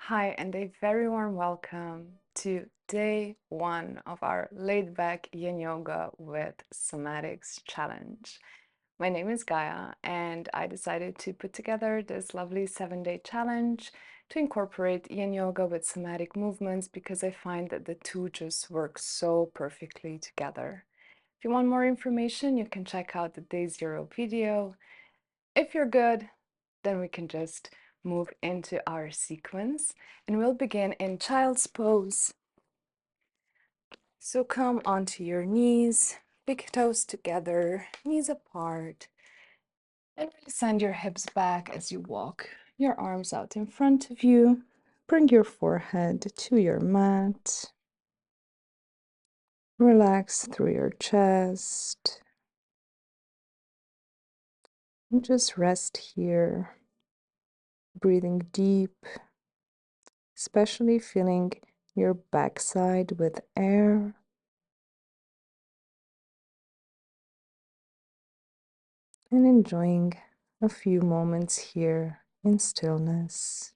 Hi, and a very warm welcome to day one of our Laid-Back Yin Yoga with Somatics challenge. My name is Gaia, and I decided to put together this lovely 7-day challenge to incorporate Yin Yoga with somatic movements because I find that the two just work so perfectly together. If you want more information, you can check out the Day Zero video. If you're good, then we can just move into our sequence and we'll begin in child's pose. So come onto your knees, big toes together, knees apart, and really send your hips back as you walk your arms out in front of you. Bring your forehead to your mat. Relax through your chest. And just rest here, breathing deep, especially filling your backside with air. And enjoying a few moments here in stillness.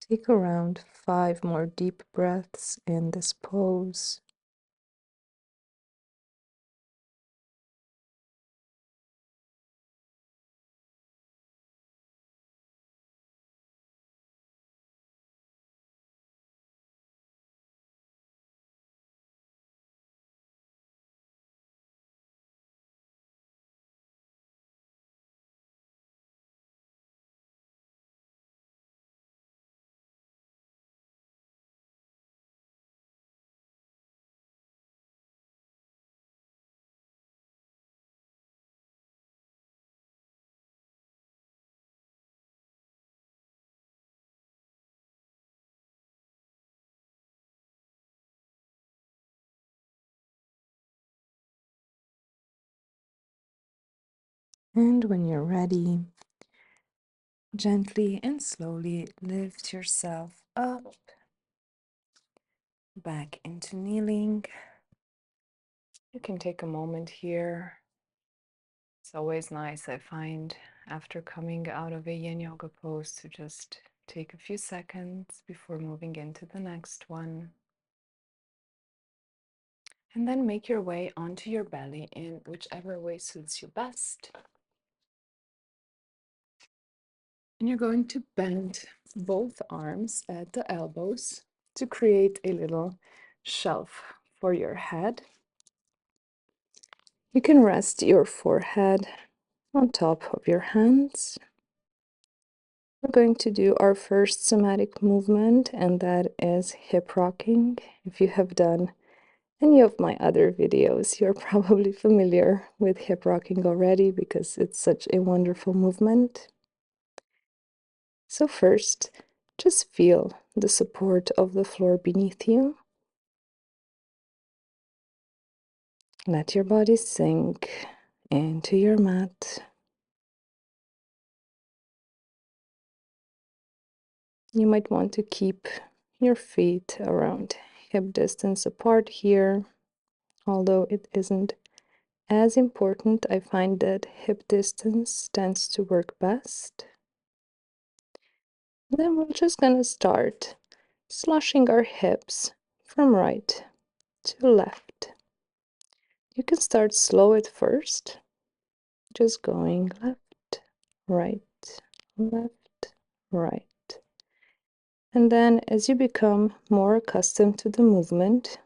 Take around 5 more deep breaths in this pose. And when you're ready, gently and slowly lift yourself up, back into kneeling. You can take a moment here. It's always nice, I find, after coming out of a yin yoga pose to just take a few seconds before moving into the next one. And then make your way onto your belly in whichever way suits you best. And you're going to bend both arms at the elbows to create a little shelf for your head. You can rest your forehead on top of your hands. We're going to do our first somatic movement, and that is hip rocking. If you have done any of my other videos, you're probably familiar with hip rocking already because it's such a wonderful movement. So first, just feel the support of the floor beneath you. Let your body sink into your mat. You might want to keep your feet around hip distance apart here, although it isn't as important. I find that hip distance tends to work best. Then we're just gonna start sloshing our hips from right to left. You can start slow at first, just going left, right, left, right. And then as you become more accustomed to the movement,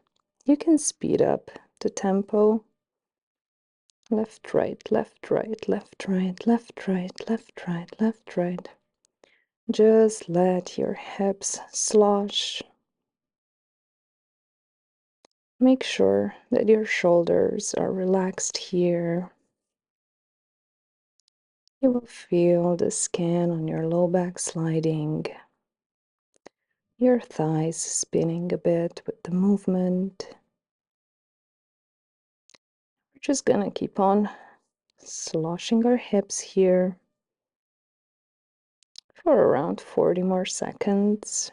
you can speed up the tempo. Left, right, left, right, left, right, left, right, left, right, left, right. Just let your hips slosh. Make sure that your shoulders are relaxed here. You will feel the skin on your low back sliding, your thighs spinning a bit with the movement. We're just gonna keep on sloshing our hips here for around 40 more seconds.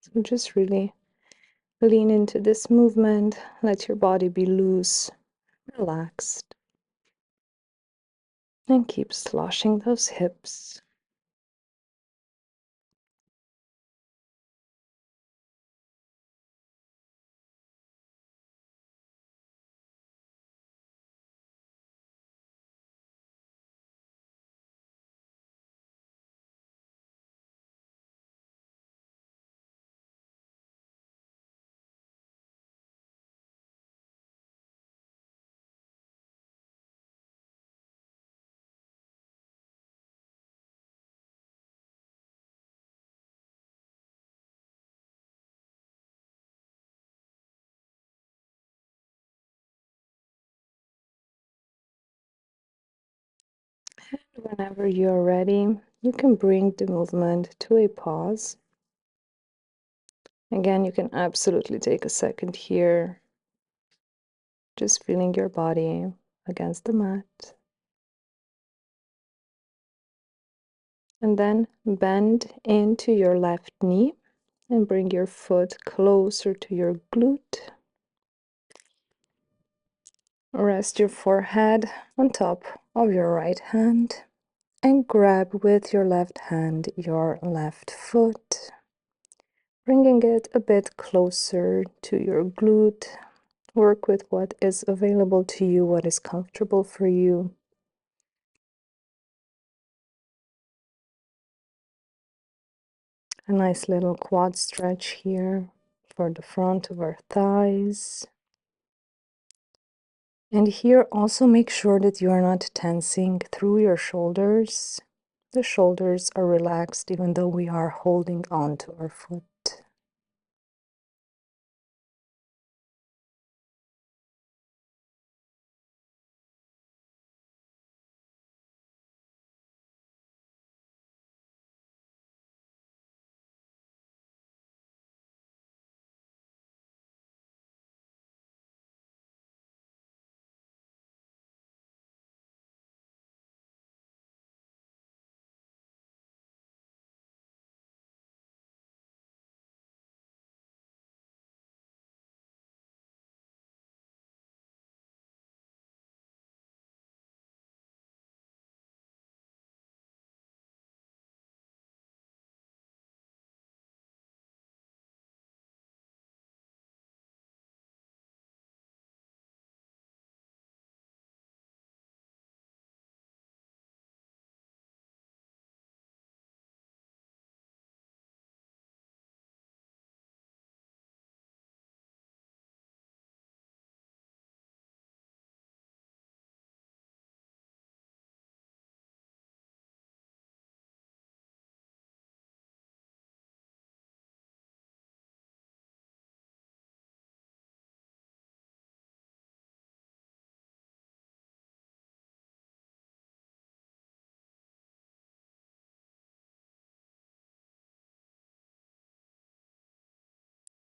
So just really lean into this movement, let your body be loose, relaxed, and keep sloshing those hips. Whenever you're ready, you can bring the movement to a pause. Again, you can absolutely take a second here, just feeling your body against the mat. And then bend into your left knee and bring your foot closer to your glute. Rest your forehead on top of your right hand and grab with your left hand your left foot, bringing it a bit closer to your glute. Work with what is available to you, what is comfortable for you. A nice little quad stretch here for the front of our thighs. And here also make sure that you are not tensing through your shoulders. The shoulders are relaxed even though we are holding on to our foot.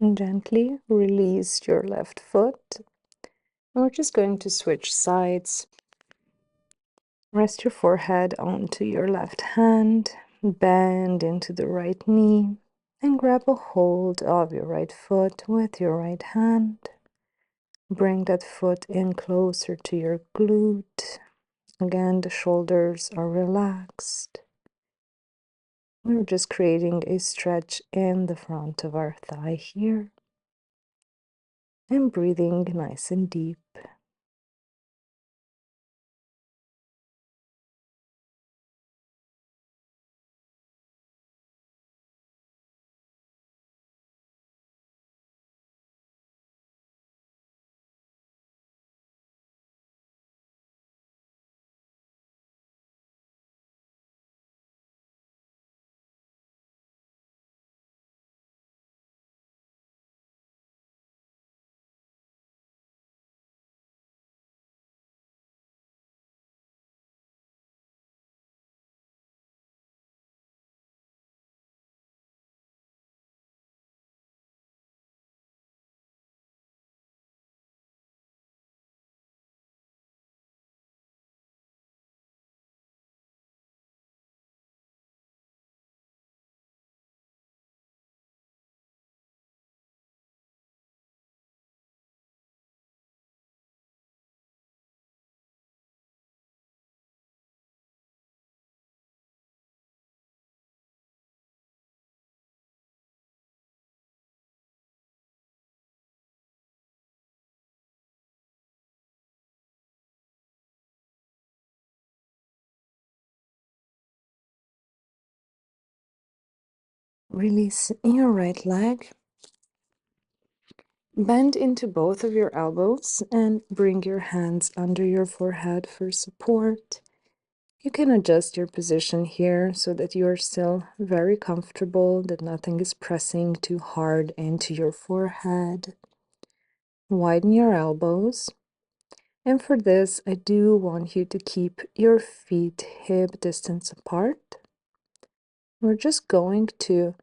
And gently release your left foot. And we're just going to switch sides. Rest your forehead onto your left hand, bend into the right knee, and grab a hold of your right foot with your right hand. Bring that foot in closer to your glute. Again, the shoulders are relaxed. We're just creating a stretch in the front of our thigh here. And breathing nice and deep. Release your right leg. Bend into both of your elbows and bring your hands under your forehead for support. You can adjust your position here so that you are still very comfortable, that nothing is pressing too hard into your forehead. Widen your elbows. And for this, I do want you to keep your feet hip distance apart. We're just going to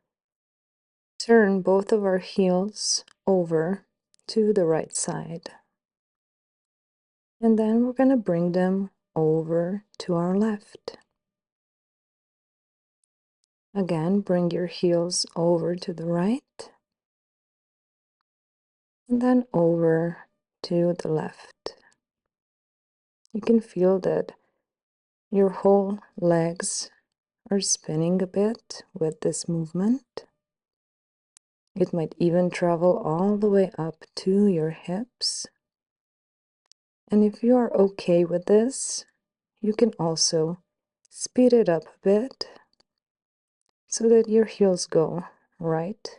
turn both of our heels over to the right side. And then we're going to bring them over to our left. Again, bring your heels over to the right. And then over to the left. You can feel that your whole legs are spinning a bit with this movement. It might even travel all the way up to your hips. And if you are okay with this, you can also speed it up a bit so that your heels go right,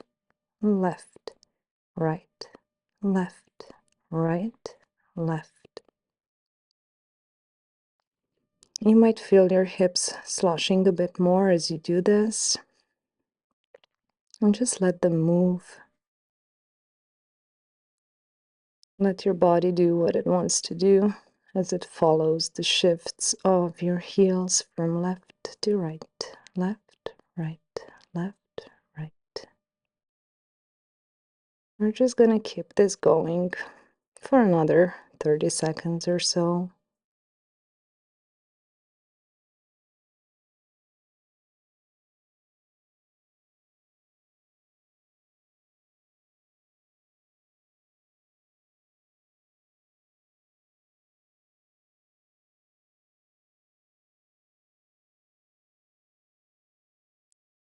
left, right, left, right, left. You might feel your hips sloshing a bit more as you do this, and just let them move. Let your body do what it wants to do as it follows the shifts of your heels from left to right, left, right, left, right. We're just going to keep this going for another 30 seconds or so.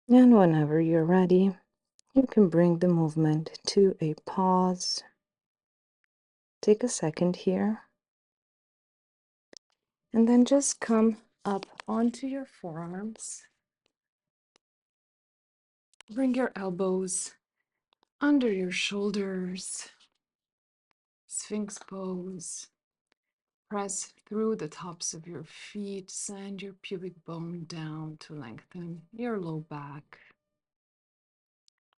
And whenever you're ready, you can bring the movement to a pause. Take a second here. And then just come up onto your forearms. Bring your elbows under your shoulders. Sphinx pose. Press through the tops of your feet. Send your pubic bone down to lengthen your low back.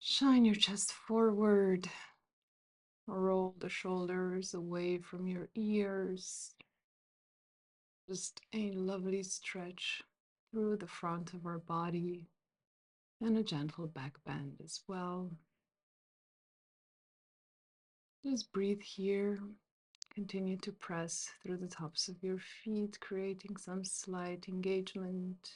Shine your chest forward. Roll the shoulders away from your ears. Just a lovely stretch through the front of our body and a gentle back bend as well. Just breathe here. Continue to press through the tops of your feet, creating some slight engagement.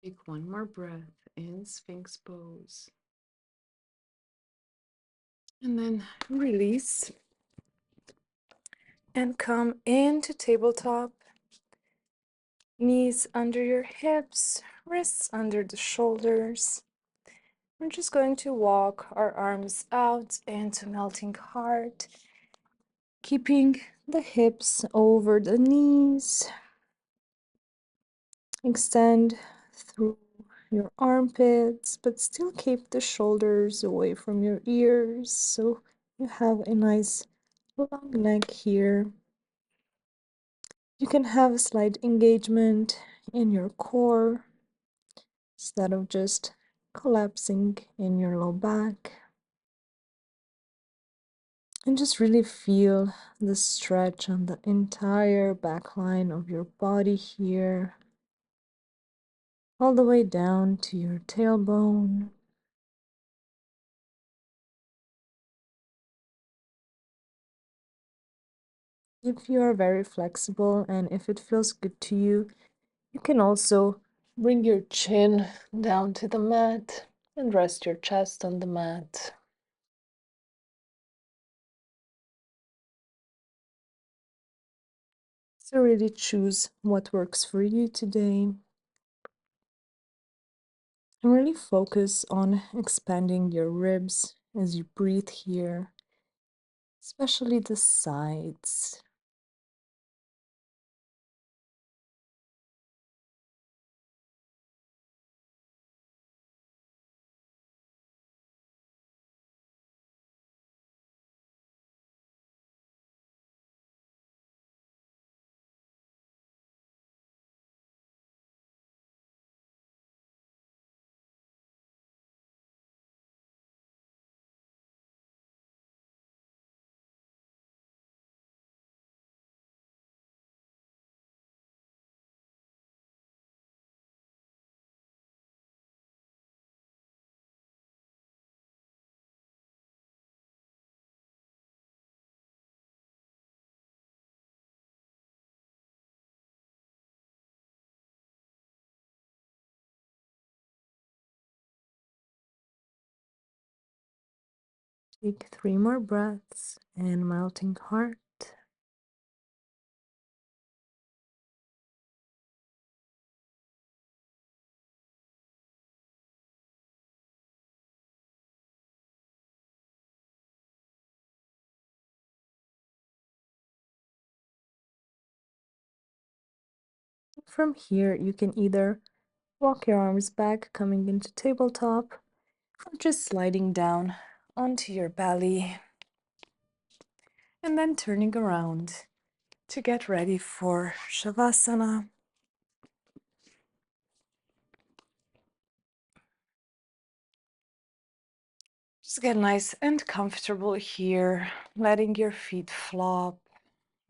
Take one more breath in Sphinx pose. And then release and come into tabletop. Knees under your hips, wrists under the shoulders. We're just going to walk our arms out into melting heart, keeping the hips over the knees. Extend through your armpits, but still keep the shoulders away from your ears so you have a nice long neck here. You can have a slight engagement in your core instead of just collapsing in your low back. And just really feel the stretch on the entire back line of your body here, all the way down to your tailbone. If you are very flexible and if it feels good to you, you can also bring your chin down to the mat and rest your chest on the mat. So really choose what works for you today. And really focus on expanding your ribs as you breathe here, especially the sides. Take 3 more breaths and melting heart. From here, you can either walk your arms back, coming into tabletop, or just sliding down onto your belly, and then turning around to get ready for Shavasana. Just get nice and comfortable here, letting your feet flop,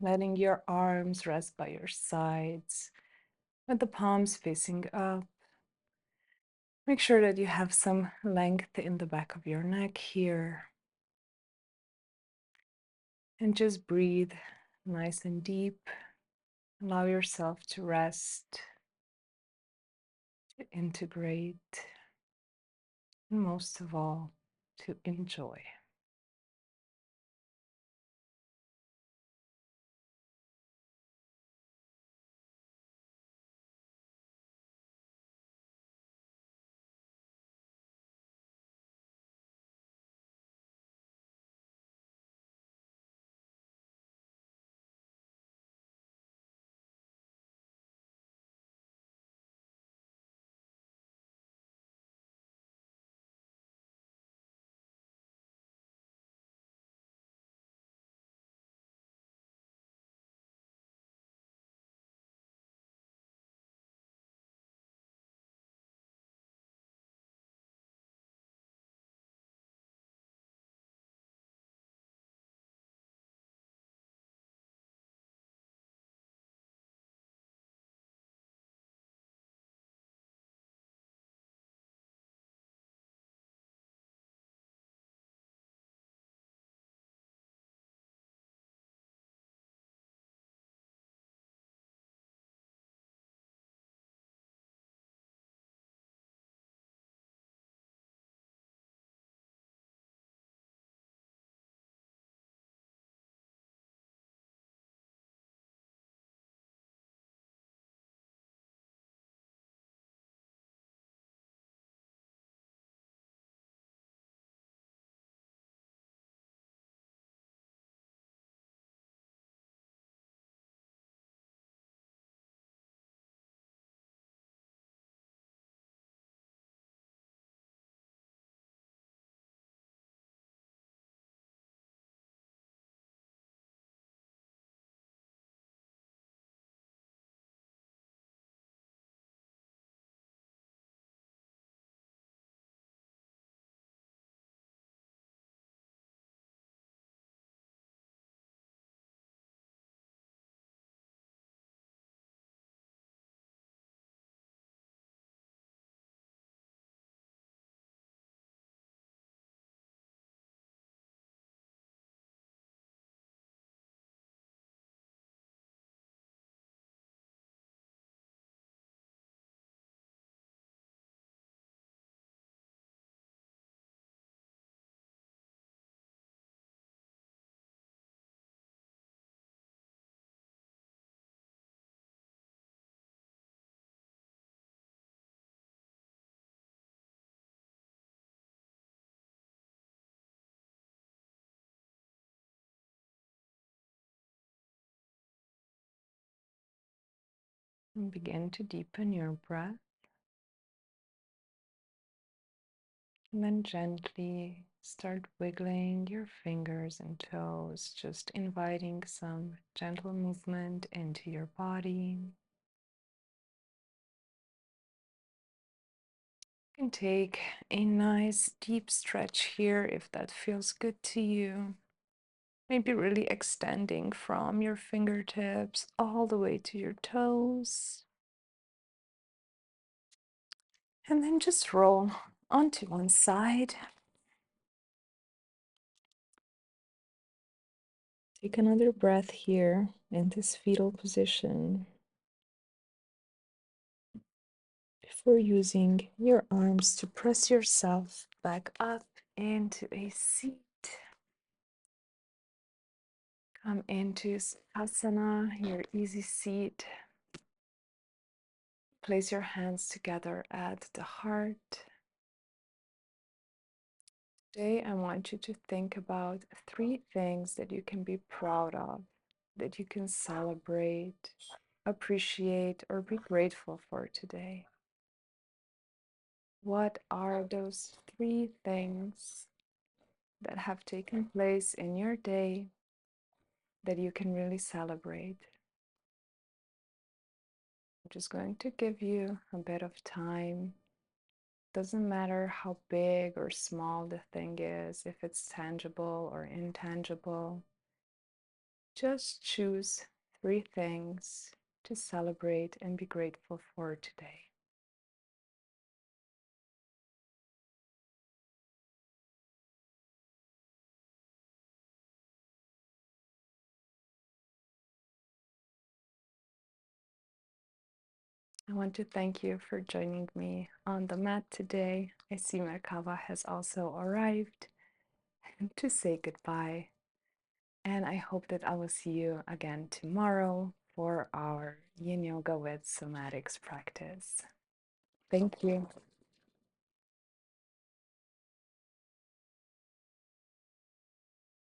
letting your arms rest by your sides, with the palms facing up. Make sure that you have some length in the back of your neck here. And just breathe nice and deep. Allow yourself to rest, to integrate, and most of all, to enjoy. And begin to deepen your breath. And then gently start wiggling your fingers and toes, just inviting some gentle movement into your body. You can take a nice deep stretch here if that feels good to you. Maybe really extending from your fingertips all the way to your toes. And then just roll onto one side. Take another breath here in this fetal position before using your arms to press yourself back up into a seat. Come into asana, your easy seat. Place your hands together at the heart. Today, I want you to think about 3 things that you can be proud of, that you can celebrate, appreciate, or be grateful for today. What are those 3 things that have taken place in your day that you can really celebrate? I'm just going to give you a bit of time. Doesn't matter how big or small the thing is, if it's tangible or intangible. Just choose 3 things to celebrate and be grateful for today. I want to thank you for joining me on the mat today. I see Merkava has also arrived to say goodbye. And I hope that I will see you again tomorrow for our Yin Yoga with Somatics practice. Thank you.